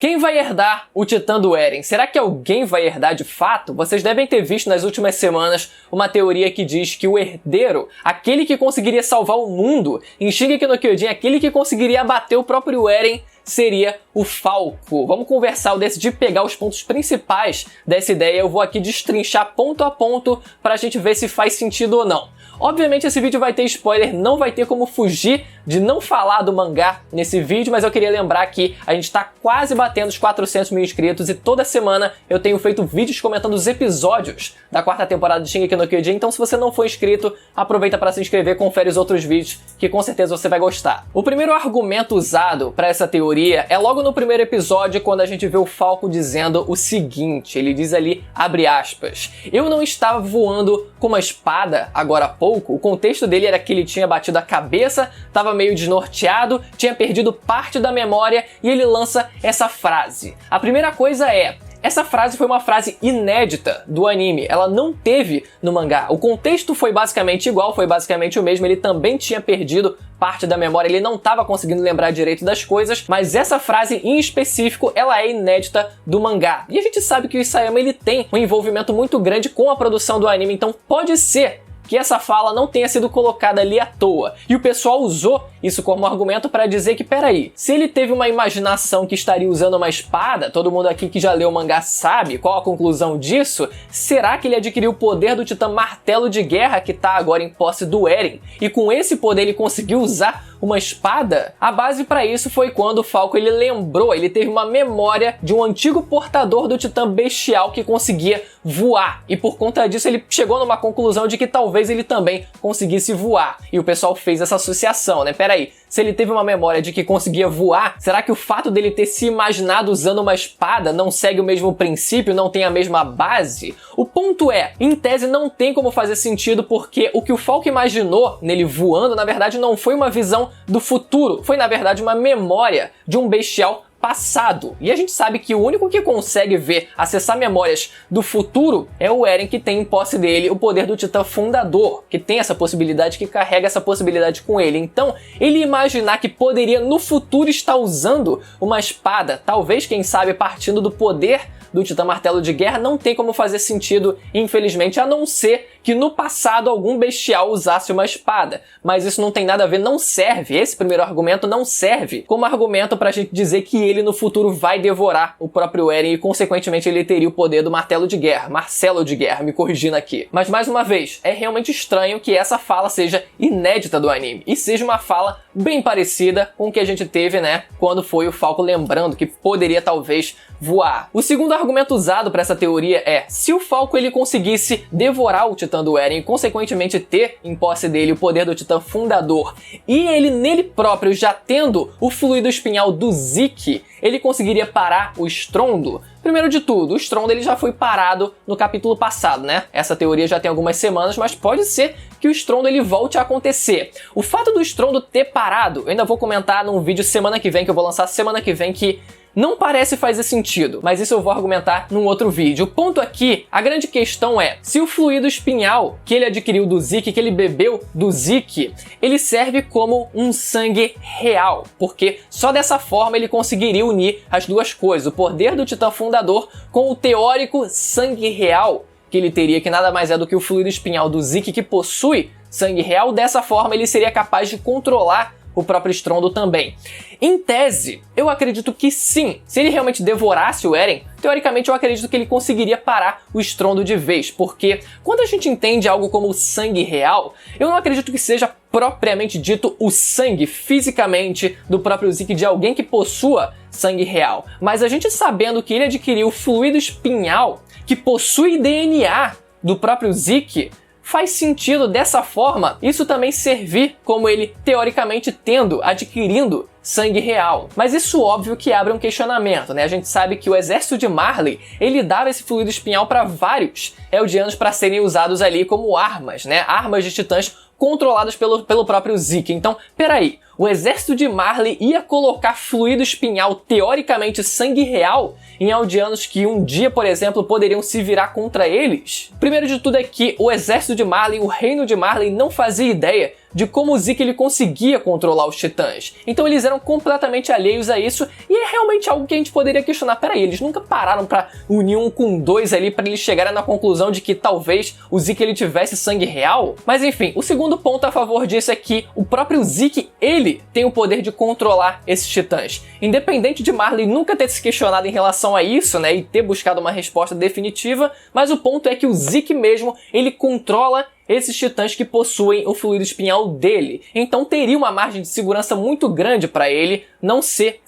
Quem vai herdar o Titã do Eren? Será que alguém vai herdar de fato? Vocês devem ter visto nas últimas semanas uma teoria que diz que o herdeiro, aquele que conseguiria salvar o mundo, em Shingeki no Kyojin, aquele que conseguiria abater o próprio Eren, seria o Falco. Vamos conversar, eu decidi pegar os pontos principais dessa ideia, eu vou aqui destrinchar ponto a ponto pra gente ver se faz sentido ou não. Obviamente esse vídeo vai ter spoiler, não vai ter como fugir de não falar do mangá nesse vídeo, mas eu queria lembrar que a gente tá quase batendo os 400 mil inscritos e toda semana eu tenho feito vídeos comentando os episódios da quarta temporada de Shingeki no Kyojin, então se você não for inscrito, aproveita para se inscrever, confere os outros vídeos que com certeza você vai gostar. O primeiro argumento usado para essa teoria é logo no primeiro episódio, quando a gente vê o Falco dizendo o seguinte, ele diz ali, abre aspas, eu não estava voando com uma espada agora há pouco, o contexto dele era que ele tinha batido a cabeça, estava meio desnorteado, tinha perdido parte da memória e ele lança essa frase. A primeira coisa é, essa frase foi uma frase inédita do anime, ela não teve no mangá. O contexto foi basicamente igual, foi basicamente o mesmo, ele também tinha perdido parte da memória, ele não estava conseguindo lembrar direito das coisas, mas essa frase em específico, ela é inédita do mangá. E a gente sabe que o Isayama ele tem um envolvimento muito grande com a produção do anime, então pode ser que essa fala não tenha sido colocada ali à toa. E o pessoal usou isso como argumento para dizer que, peraí, se ele teve uma imaginação que estaria usando uma espada, todo mundo aqui que já leu o mangá sabe qual a conclusão disso, será que ele adquiriu o poder do Titã Martelo de Guerra que tá agora em posse do Eren? E com esse poder ele conseguiu usar uma espada? A base para isso foi quando o Falco ele lembrou, ele teve uma memória de um antigo portador do Titã Bestial que conseguia voar. E por conta disso ele chegou numa conclusão de que talvez ele também conseguisse voar. E o pessoal fez essa associação, né? Peraí, se ele teve uma memória de que conseguia voar, será que o fato dele ter se imaginado usando uma espada não segue o mesmo princípio, não tem a mesma base? O ponto é, em tese não tem como fazer sentido porque o que o Falco imaginou nele voando, na verdade não foi uma visão do futuro, foi na verdade uma memória de um bestial passado. E a gente sabe que o único que consegue ver, acessar memórias do futuro é o Eren, que tem em posse dele o poder do Titã Fundador, que tem essa possibilidade, que carrega essa possibilidade com ele. Então, ele imaginar que poderia no futuro estar usando uma espada, talvez, quem sabe, partindo do poder do Titã Martelo de Guerra, não tem como fazer sentido, infelizmente, a não ser que no passado algum bestial usasse uma espada. Mas isso não tem nada a ver, não serve, esse primeiro argumento não serve como argumento pra gente dizer que ele no futuro vai devorar o próprio Eren e consequentemente ele teria o poder do Martelo de Guerra, Marcelo de Guerra, me corrigindo aqui. Mas mais uma vez, é realmente estranho que essa fala seja inédita do anime e seja uma fala bem parecida com o que a gente teve, né, quando foi o Falco lembrando que poderia talvez voar. O segundo argumento usado para essa teoria é, se o Falco ele conseguisse devorar o Titã do Eren e consequentemente ter em posse dele o poder do Titã Fundador e ele nele próprio já tendo o fluido espinhal do Zeke, ele conseguiria parar o estrondo? Primeiro de tudo, o estrondo ele já foi parado no capítulo passado, né? Essa teoria já tem algumas semanas, mas pode ser que o estrondo ele volte a acontecer. O fato do estrondo ter parado, eu ainda vou comentar num vídeo semana que vem, que eu vou lançar semana que vem, que não parece fazer sentido, mas isso eu vou argumentar num outro vídeo. O ponto aqui, a grande questão é, se o fluido espinhal que ele adquiriu do Zeke, que ele bebeu do Zeke, ele serve como um sangue real, porque só dessa forma ele conseguiria unir as duas coisas, o poder do Titã Fundador com o teórico sangue real que ele teria, que nada mais é do que o fluido espinhal do Zeke que possui sangue real. Dessa forma ele seria capaz de controlar o próprio estrondo também. Em tese, eu acredito que sim. Se ele realmente devorasse o Eren, teoricamente eu acredito que ele conseguiria parar o estrondo de vez, porque quando a gente entende algo como o sangue real, eu não acredito que seja propriamente dito o sangue fisicamente do próprio Zeke, de alguém que possua sangue real. Mas a gente sabendo que ele adquiriu o fluido espinhal que possui DNA do próprio Zeke, faz sentido dessa forma isso também servir como ele teoricamente adquirindo sangue real. Mas isso óbvio que abre um questionamento, né? A gente sabe que o exército de Marley, ele dava esse fluido espinhal para vários Eldianos para serem usados ali como armas, né? Armas de titãs controladas pelo próprio Zeke. Então, peraí, o exército de Marley ia colocar fluido espinhal, teoricamente sangue real, em Eldianos que um dia, por exemplo, poderiam se virar contra eles? Primeiro de tudo é que o exército de Marley, o reino de Marley, não fazia ideia de como o Zeke ele conseguia controlar os titãs. Então eles eram completamente alheios a isso, e é realmente algo que a gente poderia questionar. Peraí, eles nunca pararam pra unir um com dois ali pra eles chegarem na conclusão de que talvez o Zeke ele tivesse sangue real? Mas enfim, o segundo ponto a favor disso é que o próprio Zeke, ele tem o poder de controlar esses titãs. Independente de Marley nunca ter se questionado em relação a isso, né, e ter buscado uma resposta definitiva, mas o ponto é que o Zeke mesmo, ele controla esses titãs que possuem o fluido espinhal dele. Então teria uma margem de segurança muito grande para ele não ser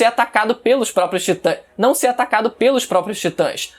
atacado pelos próprios titãs.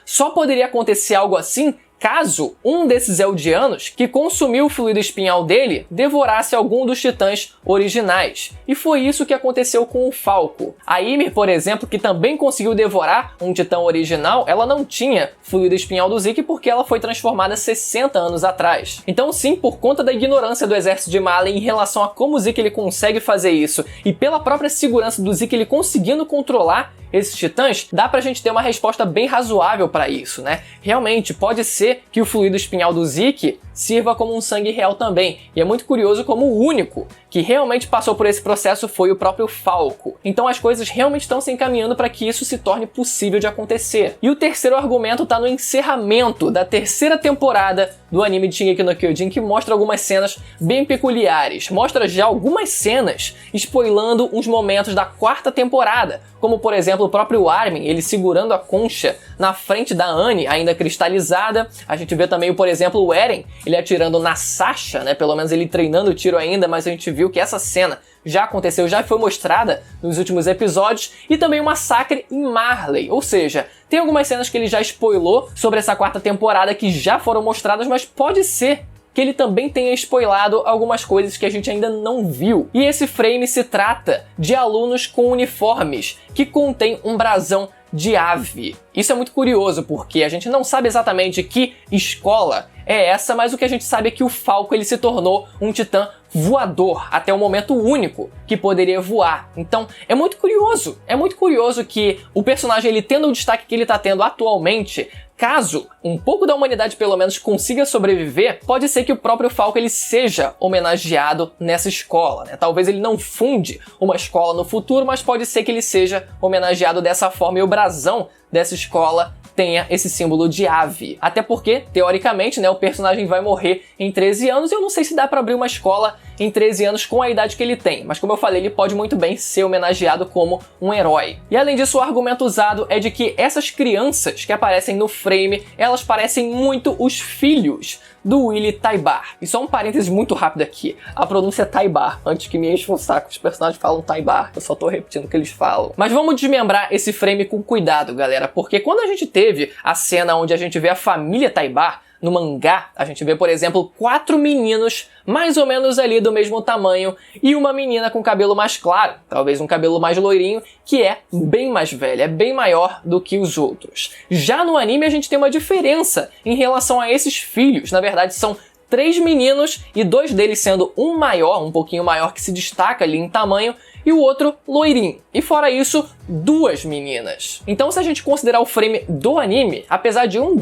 Só poderia acontecer algo assim caso um desses Eldianos que consumiu o fluido espinhal dele devorasse algum dos titãs originais. E foi isso que aconteceu com o Falco. A Ymir, por exemplo, que também conseguiu devorar um titã original, ela não tinha fluido espinhal do Zeke porque ela foi transformada 60 anos atrás. Então sim, por conta da ignorância do exército de Marley em relação a como o Zeke ele consegue fazer isso, e pela própria segurança do Zeke ele conseguindo controlar esses titãs, dá pra gente ter uma resposta bem razoável para isso, né? Realmente, pode ser que o fluido espinhal do Zeke sirva como um sangue real também. E é muito curioso como o único que realmente passou por esse processo foi o próprio Falco. Então as coisas realmente estão se encaminhando para que isso se torne possível de acontecer. E o terceiro argumento está no encerramento da terceira temporada do anime de Shingeki no Kyojin, que mostra algumas cenas bem peculiares. Mostra já algumas cenas spoilando uns momentos da quarta temporada, como por exemplo o próprio Armin, ele segurando a concha na frente da Annie, ainda cristalizada. A gente vê também, por exemplo, o Eren, ele atirando na Sasha, né? Pelo menos ele treinando o tiro ainda, mas a gente viu que essa cena já aconteceu, já foi mostrada nos últimos episódios. E também o massacre em Marley, ou seja, tem algumas cenas que ele já spoilou sobre essa quarta temporada que já foram mostradas, mas pode ser que ele também tenha spoilado algumas coisas que a gente ainda não viu. E esse frame se trata de alunos com uniformes que contém um brasão de ave. Isso é muito curioso, porque a gente não sabe exatamente que escola é essa, mas o que a gente sabe é que o Falco ele se tornou um titã voador, até o momento único que poderia voar. Então é muito curioso que o personagem ele tendo o destaque que ele está tendo atualmente, caso um pouco da humanidade pelo menos consiga sobreviver, pode ser que o próprio Falco ele seja homenageado nessa escola, né? Talvez ele não funde uma escola no futuro, mas pode ser que ele seja homenageado dessa forma e o brasão dessa escola tenha esse símbolo de ave. Até porque, teoricamente, né, o personagem vai morrer em 13 anos e eu não sei se dá pra abrir uma escola em 13 anos com a idade que ele tem. Mas como eu falei, ele pode muito bem ser homenageado como um herói. E além disso, o argumento usado é de que essas crianças que aparecem no frame, elas parecem muito os filhos do Willy Taibar. E só um parênteses muito rápido aqui. A pronúncia é Taibar. Antes que me enche o saco, os personagens falam Taibar. Eu só tô repetindo o que eles falam. Mas vamos desmembrar esse frame com cuidado, galera. Porque quando a gente teve a cena onde a gente vê a família Taibar, no mangá, a gente vê, por exemplo, 4 meninos mais ou menos ali do mesmo tamanho e uma menina com cabelo mais claro, talvez um cabelo mais loirinho, que é bem mais velha, é bem maior do que os outros. Já no anime a gente tem uma diferença em relação a esses filhos. Na verdade, são 3 meninos e 2 deles sendo um maior, um pouquinho maior, que se destaca ali em tamanho, e o outro loirinho. E fora isso, 2 meninas. Então se a gente considerar o frame do anime, apesar de um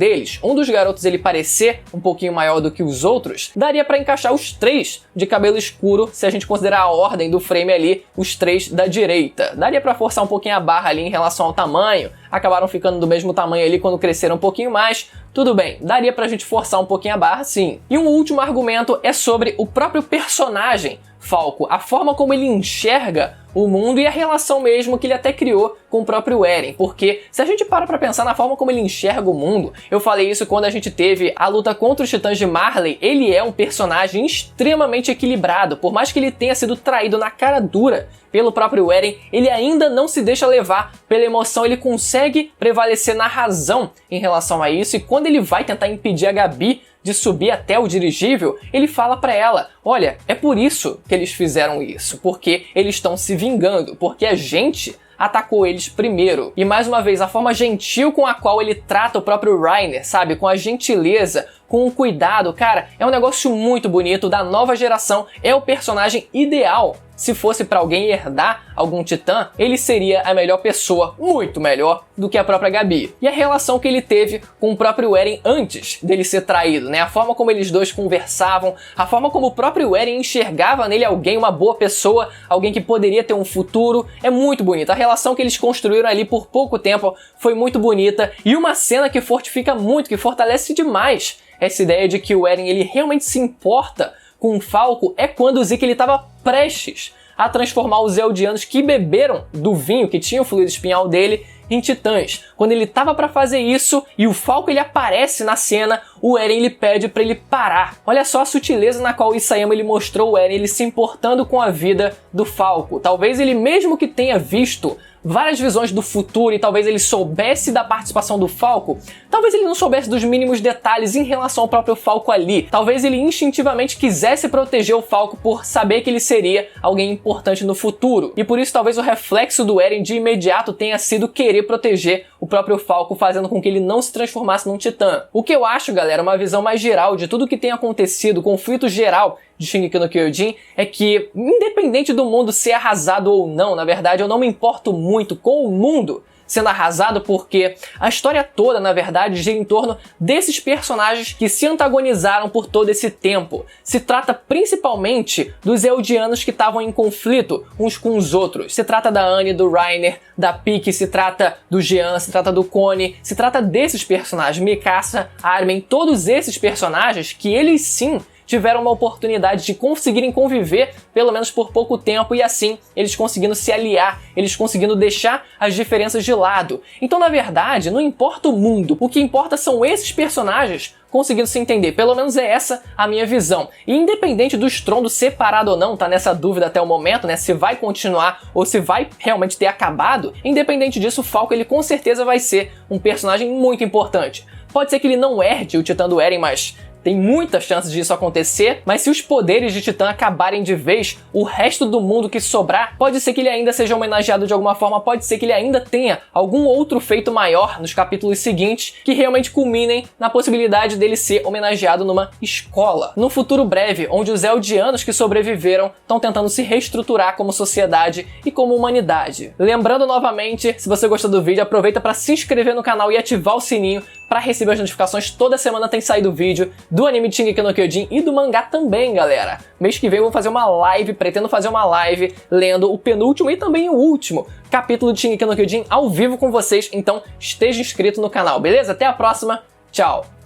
dos garotos ele parecer um pouquinho maior do que os outros, daria pra encaixar os 3 de cabelo escuro se a gente considerar a ordem do frame ali, os 3 da direita. Daria pra forçar um pouquinho a barra ali em relação ao tamanho, acabaram ficando do mesmo tamanho ali quando cresceram um pouquinho mais, tudo bem, daria pra gente forçar um pouquinho a barra sim. E um último argumento é sobre o próprio personagem Falco, a forma como ele enxerga o mundo e a relação mesmo que ele até criou com o próprio Eren, porque se a gente para pra pensar na forma como ele enxerga o mundo, eu falei isso quando a gente teve a luta contra os Titãs de Marley, ele é um personagem extremamente equilibrado, por mais que ele tenha sido traído na cara dura pelo próprio Eren, ele ainda não se deixa levar pela emoção, ele consegue prevalecer na razão em relação a isso, e quando ele vai tentar impedir a Gabi de subir até o dirigível, ele fala pra ela, olha, é por isso que eles fizeram isso, porque eles estão se vingando, porque a gente atacou eles primeiro. E mais uma vez, a forma gentil com a qual ele trata o próprio Reiner, sabe? Com a gentileza, com cuidado. Cara, é um negócio muito bonito, da nova geração, é o personagem ideal. Se fosse pra alguém herdar algum titã, ele seria a melhor pessoa, muito melhor do que a própria Gabi. E a relação que ele teve com o próprio Eren antes dele ser traído, né? A forma como eles dois conversavam, a forma como o próprio Eren enxergava nele alguém, uma boa pessoa, alguém que poderia ter um futuro, é muito bonita. A relação que eles construíram ali por pouco tempo foi muito bonita, e uma cena que fortifica muito, que fortalece demais essa ideia de que o Eren ele realmente se importa com o Falco é quando o Zeke ele estava prestes a transformar os Eldianos que beberam do vinho que tinha o fluido espinhal dele em titãs. Quando ele estava para fazer isso e o Falco ele aparece na cena, o Eren ele pede para ele parar. Olha só a sutileza na qual o Isayama ele mostrou o Eren ele se importando com a vida do Falco. Talvez ele mesmo que tenha visto várias visões do futuro e talvez ele soubesse da participação do Falco, talvez ele não soubesse dos mínimos detalhes em relação ao próprio Falco ali. Talvez ele instintivamente quisesse proteger o Falco por saber que ele seria alguém importante no futuro. E por isso talvez o reflexo do Eren de imediato tenha sido querer proteger o próprio Falco, fazendo com que ele não se transformasse num titã. O que eu acho, galera, uma visão mais geral de tudo que tem acontecido, o conflito geral de Shingeki no Kyojin, é que, independente do mundo ser arrasado ou não, na verdade eu não me importo muito com o mundo sendo arrasado, porque a história toda, na verdade, gira em torno desses personagens que se antagonizaram por todo esse tempo. Se trata principalmente dos Eldianos que estavam em conflito uns com os outros. Se trata da Anne, do Reiner, da Pieck, se trata do Jean, se trata do Connie, se trata desses personagens, Mikasa, Armin, todos esses personagens que eles sim tiveram uma oportunidade de conseguirem conviver, pelo menos por pouco tempo, e assim eles conseguindo se aliar, eles conseguindo deixar as diferenças de lado. Então, na verdade, não importa o mundo, o que importa são esses personagens conseguindo se entender. Pelo menos é essa a minha visão. E independente do estrondo separado ou não, tá nessa dúvida até o momento, né, se vai continuar ou se vai realmente ter acabado, independente disso, o Falco ele com certeza vai ser um personagem muito importante. Pode ser que ele não herde o Titã do Eren, mas tem muitas chances disso acontecer, mas se os poderes de Titã acabarem de vez, o resto do mundo que sobrar, pode ser que ele ainda seja homenageado de alguma forma, pode ser que ele ainda tenha algum outro feito maior nos capítulos seguintes que realmente culminem na possibilidade dele ser homenageado numa escola. Num futuro breve, onde os Eldianos que sobreviveram estão tentando se reestruturar como sociedade e como humanidade. Lembrando novamente, se você gostou do vídeo, aproveita para se inscrever no canal e ativar o sininho para receber as notificações. Toda semana tem saído vídeo do anime de Shingeki no Kyojin e do mangá também, galera. Mês que vem eu vou fazer uma live, pretendo fazer uma live lendo o penúltimo e também o último capítulo de Shingeki no Kyojin ao vivo com vocês, então esteja inscrito no canal, beleza? Até a próxima, tchau!